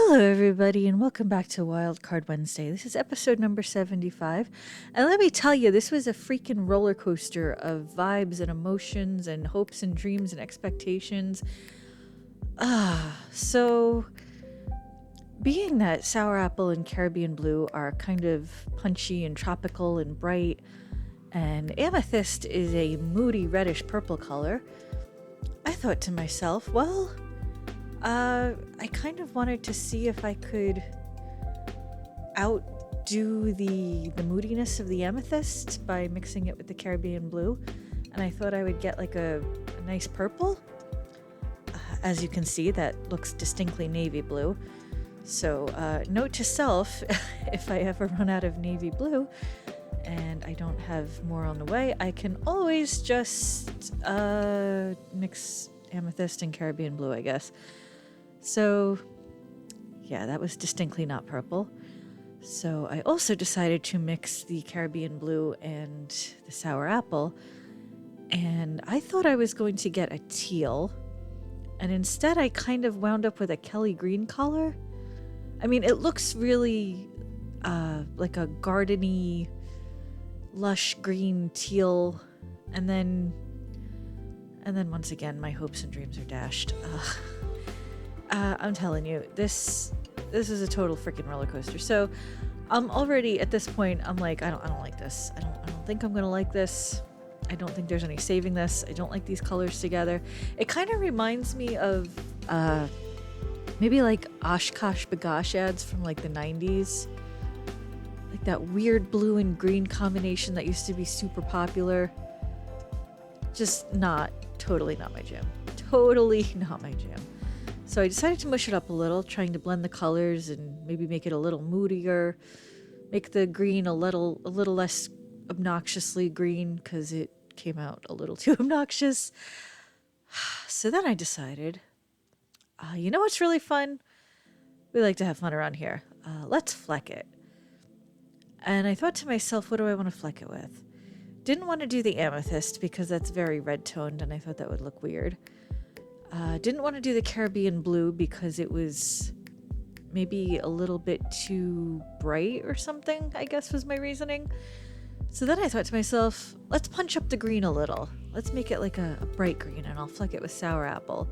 Hello, everybody, and welcome back to Wildcard Wednesday. This is episode number 75. And let me tell you, this was a freaking roller coaster of vibes and emotions and hopes and dreams and expectations. So being that Sour Apple and Caribbean Blue are kind of punchy and tropical and bright, and Amethyst is a moody reddish purple color, I thought to myself, well, I kind of wanted to see if I could outdo the moodiness of the amethyst by mixing it with the Caribbean blue, and I thought I would get like a nice purple. As you can see, that looks distinctly navy blue. So note to self, if I ever run out of navy blue and I don't have more on the way, I can always just mix amethyst and Caribbean blue, I guess. So, yeah, that was distinctly not purple. So I also decided to mix the Caribbean blue and the sour apple. And I thought I was going to get a teal. And instead I kind of wound up with a Kelly green color. I mean, it looks really like a gardeny, lush green teal. And then once again, my hopes and dreams are dashed. I'm telling you, this is a total freaking roller coaster. So I'm already at this point, I'm like, I don't like this. I don't think I'm gonna like this. I don't think there's any saving this. I don't like these colors together. It kind of reminds me of maybe like Oshkosh Bagosh ads from like the 90s. Like that weird blue and green combination that used to be super popular. Just totally not my jam. Totally not my jam. So I decided to mush it up a little, trying to blend the colors and maybe make it a little moodier, make the green a little less obnoxiously green because it came out a little too obnoxious. So then I decided, you know what's really fun? We like to have fun around here. Let's fleck it. And I thought to myself, what do I want to fleck it with? Didn't want to do the amethyst because that's very red toned and I thought that would look weird. Didn't want to do the Caribbean blue because it was maybe a little bit too bright or something, I guess was my reasoning. So then I thought to myself, let's punch up the green a little. Let's make it like a bright green and I'll fleck it with sour apple.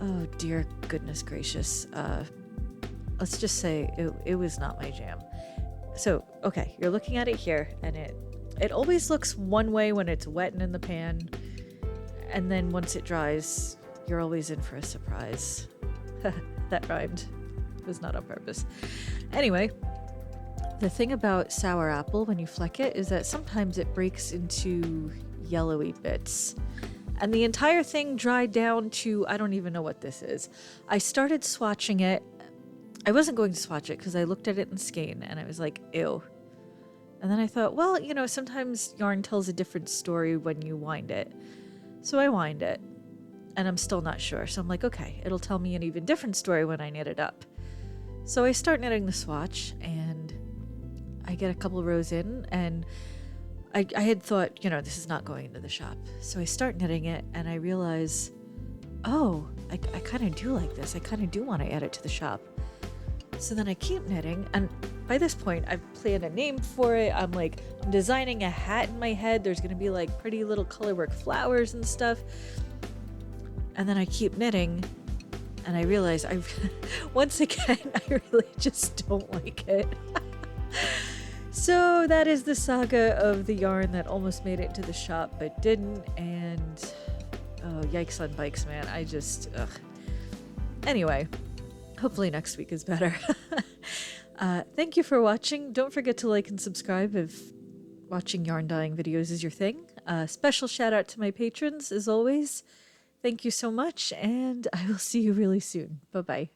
Oh dear goodness gracious. Let's just say it was not my jam. So, okay, you're looking at it here and it always looks one way when it's wet and in the pan. And then once it dries, you're always in for a surprise. That rhymed. It was not on purpose. Anyway, the thing about sour apple when you fleck it is that sometimes it breaks into yellowy bits. And the entire thing dried down to, I don't even know what this is. I started swatching it. I wasn't going to swatch it because I looked at it in skein and I was like, ew. And then I thought, well, you know, sometimes yarn tells a different story when you wind it. So I wind it, and I'm still not sure. So I'm like, okay, it'll tell me an even different story when I knit it up. So I start knitting the swatch, and I get a couple rows in, and I had thought, you know, this is not going into the shop. So I start knitting it, and I realize, oh, I kind of do like this. I kind of do want to add it to the shop. So then I keep knitting, and by this point, I've planned a name for it. I'm designing a hat in my head. There's going to be like pretty little colorwork flowers and stuff. And then I keep knitting, and I realize once again, I really just don't like it. So that is the saga of the yarn that almost made it to the shop but didn't, and oh, yikes on bikes, man. Ugh. Anyway. Hopefully next week is better. Thank you for watching. Don't forget to like and subscribe if watching yarn dyeing videos is your thing. Special shout out to my patrons as always. Thank you so much, and I will see you really soon. Bye-bye.